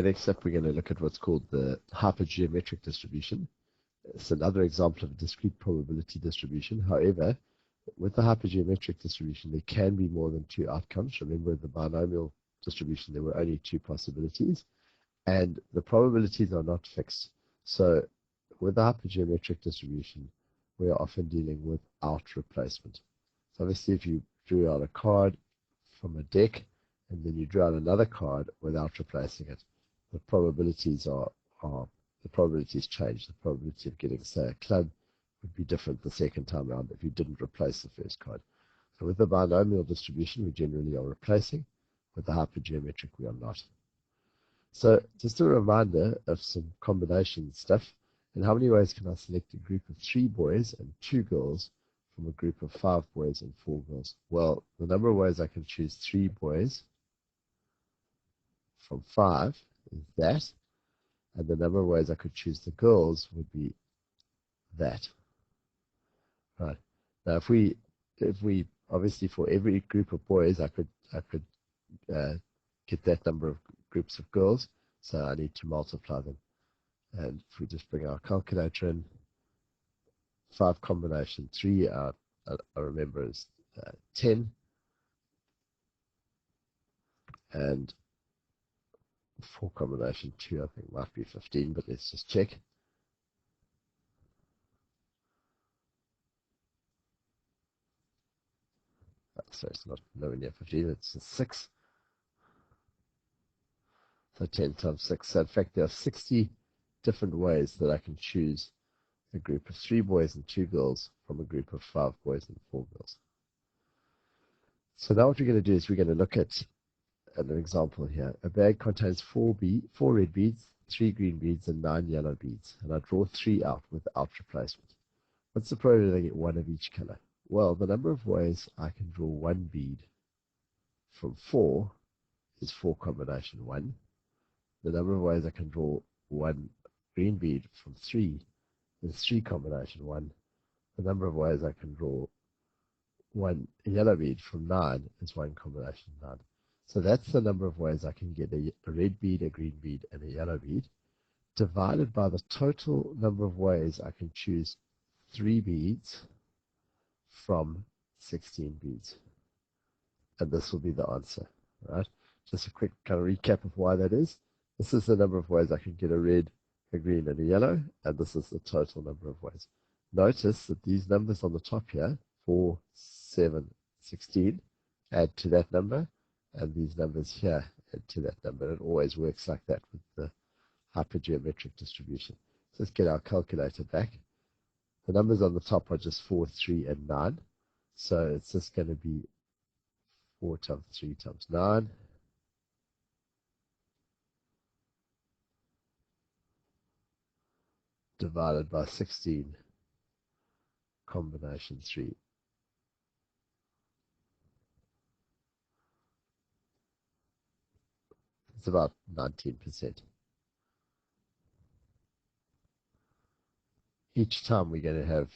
Next up, we're going to look at what's called the hypergeometric distribution. It's another example of a discrete probability distribution. However, with the hypergeometric distribution, there can be more than two outcomes. Remember, in the binomial distribution, there were only two possibilities, and the probabilities are not fixed. So with the hypergeometric distribution, we are often dealing with out replacement. So obviously, if you drew out a card from a deck, and then you draw out another card without replacing it, the probabilities change. The probability of getting, say, a club would be different the second time around if you didn't replace the first card. So with the binomial distribution, we generally are replacing. With the hypergeometric, we are not. So just a reminder of some combination stuff. In how many ways can I select a group of 3 boys and 2 girls from a group of 5 boys and 4 girls? Well, the number of ways I can choose 3 boys from 5 is that, and the number of ways I could choose the girls would be that. Right. Now, if we obviously for every group of boys, I could get that number of groups of girls, so I need to multiply them. And if we just bring our calculator in, 5 combination 3, I remember is 10, and 4 combination 2, I think might be 15, but let's just check. So it's not nowhere near 15, it's 6. So 10 times 6. So in fact, there are 60 different ways that I can choose a group of 3 boys and 2 girls from a group of 5 boys and 4 girls. So now what we're going to do is we're going to look at an example here. A bag contains 4 red beads, 3 green beads, and 9 yellow beads. And I draw 3 out without replacement. What's the probability I get 1 of each color? Well, the number of ways I can draw 1 bead from 4 is 4 combination 1. The number of ways I can draw 1 green bead from 3 is 3 combination 1. The number of ways I can draw 1 yellow bead from 9 is 1 combination 9. So that's the number of ways I can get a red bead, a green bead, and a yellow bead, divided by the total number of ways I can choose 3 beads from 16 beads. And this will be the answer, right? Just a quick kind of recap of why that is. This is the number of ways I can get a red, a green, and a yellow, and this is the total number of ways. Notice that these numbers on the top here, 4, 7, 16, add to that number, and these numbers here add to that number. It always works like that with the hypergeometric distribution. So let's get our calculator back. The numbers on the top are just 4, 3, and 9. So it's just going to be 4 times 3 times 9. Divided by 16 combination 3. It's about 19%. Each time we're going to have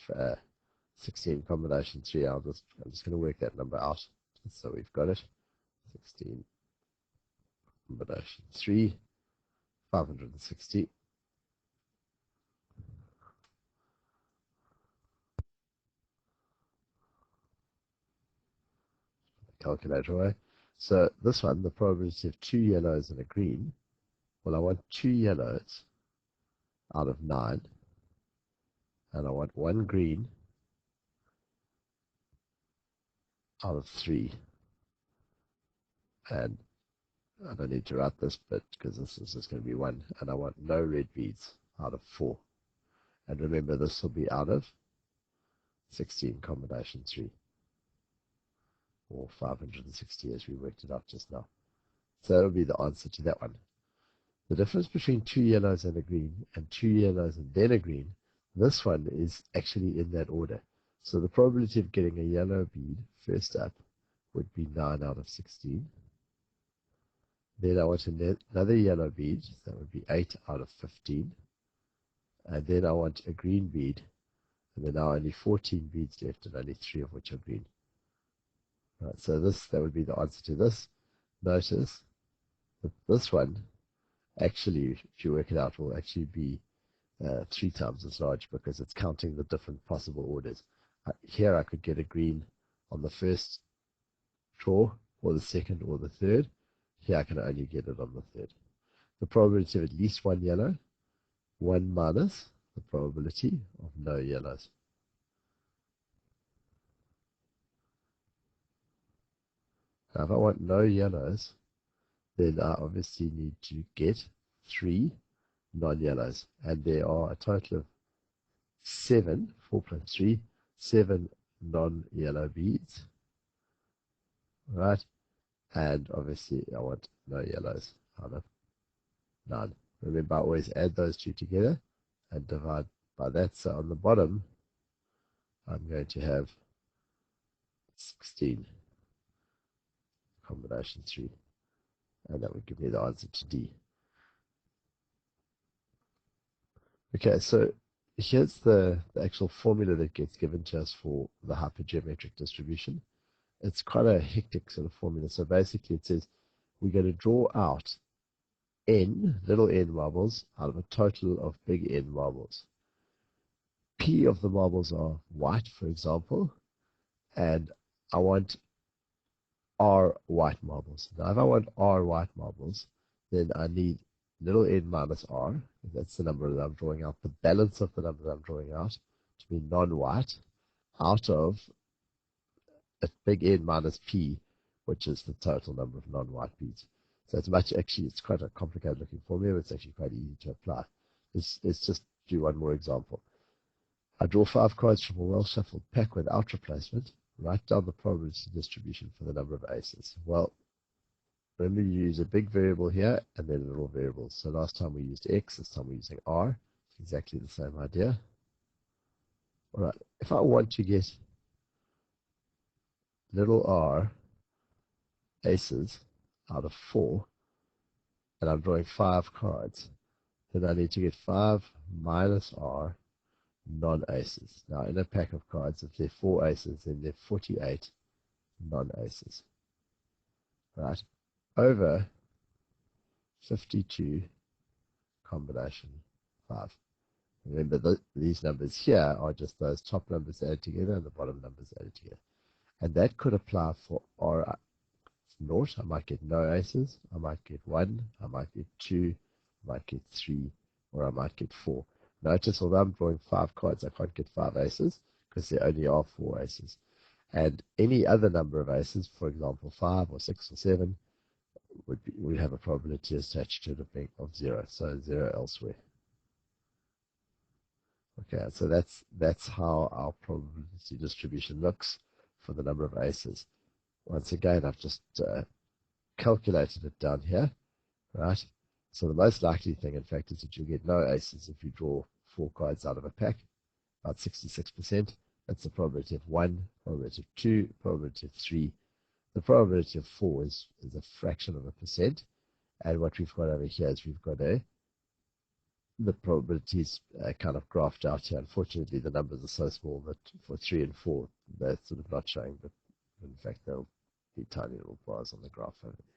16 combination 3. I'm just going to work that number out so we've got it. 16 combination 3, 560. Calculator away. So this one, the probability of 2 yellows and a green. Well, I want 2 yellows out of 9, and I want 1 green out of 3. And I don't need to write this bit because this is just going to be 1. And I want no red beads out of 4. And remember, this will be out of 16 combination 3. Or 560 as we worked it out just now. So that'll be the answer to that one. The difference between 2 yellows and a green and 2 yellows and then a green, this one is actually in that order. So the probability of getting a yellow bead first up would be 9 out of 16. Then I want another yellow bead, so that would be 8 out of 15. And then I want a green bead, and there are now only 14 beads left, and only 3 of which are green. Right, so that would be the answer to this. Notice that this one actually, if you work it out, will actually be 3 times as large because it's counting the different possible orders. Here I could get a green on the first draw, or the second, or the third. Here I can only get it on the third. The probability of at least one yellow, 1 minus the probability of no yellows. Now if I want no yellows, then I obviously need to get 3 non-yellows. And there are a total of 7, 4 plus 3, 7 non-yellow beads. Right? And obviously I want no yellows out of 9. Remember, I always add those two together and divide by that. So on the bottom, I'm going to have 16 combination 3. And that would give me the answer to D. Okay, so here's the actual formula that gets given to us for the hypergeometric distribution. It's quite a hectic sort of formula. So basically it says we're going to draw out n, little n marbles, out of a total of big N marbles. P of the marbles are white, for example, and I want R white marbles. Now, if I want R white marbles, then I need little n minus R, that's the number that I'm drawing out, the balance of the number that I'm drawing out, to be non-white, out of a big N minus P, which is the total number of non-white beads. So it's quite a complicated looking formula, but it's actually quite easy to apply. Let's just do one more example. I draw 5 cards from a well-shuffled pack without replacement. Write down the probability distribution for the number of aces. Well, remember you use a big variable here and then little variables. So last time we used X, this time we're using R. It's exactly the same idea. All right, if I want to get little r aces out of 4, and I'm drawing 5 cards, then I need to get 5 minus r non-aces. Now, in a pack of cards, if there are 4 aces, then there are 48 non-aces. Right? Over 52 combination 5. Remember, these numbers here are just those top numbers added together and the bottom numbers added together. And that could apply for r naught. I might get no aces. I might get 1. I might get 2. I might get 3. Or I might get 4. Notice, although I'm drawing 5 cards, I can't get 5 aces because there only are 4 aces. And any other number of aces, for example, 5 or 6 or 7, would have a probability attached to it of being of 0. So 0 elsewhere. Okay, so that's how our probability distribution looks for the number of aces. Once again, I've just calculated it down here, right? So the most likely thing, in fact, is that you'll get no aces if you draw 4 cards out of a pack, about 66%. That's the probability of 1, probability of 2, probability of 3. The probability of 4 is a fraction of a percent. And what we've got over here is we've got the probabilities kind of graphed out here. Unfortunately, the numbers are so small that for 3 and 4, they're sort of not showing, but in fact, they'll be tiny little bars on the graph over there.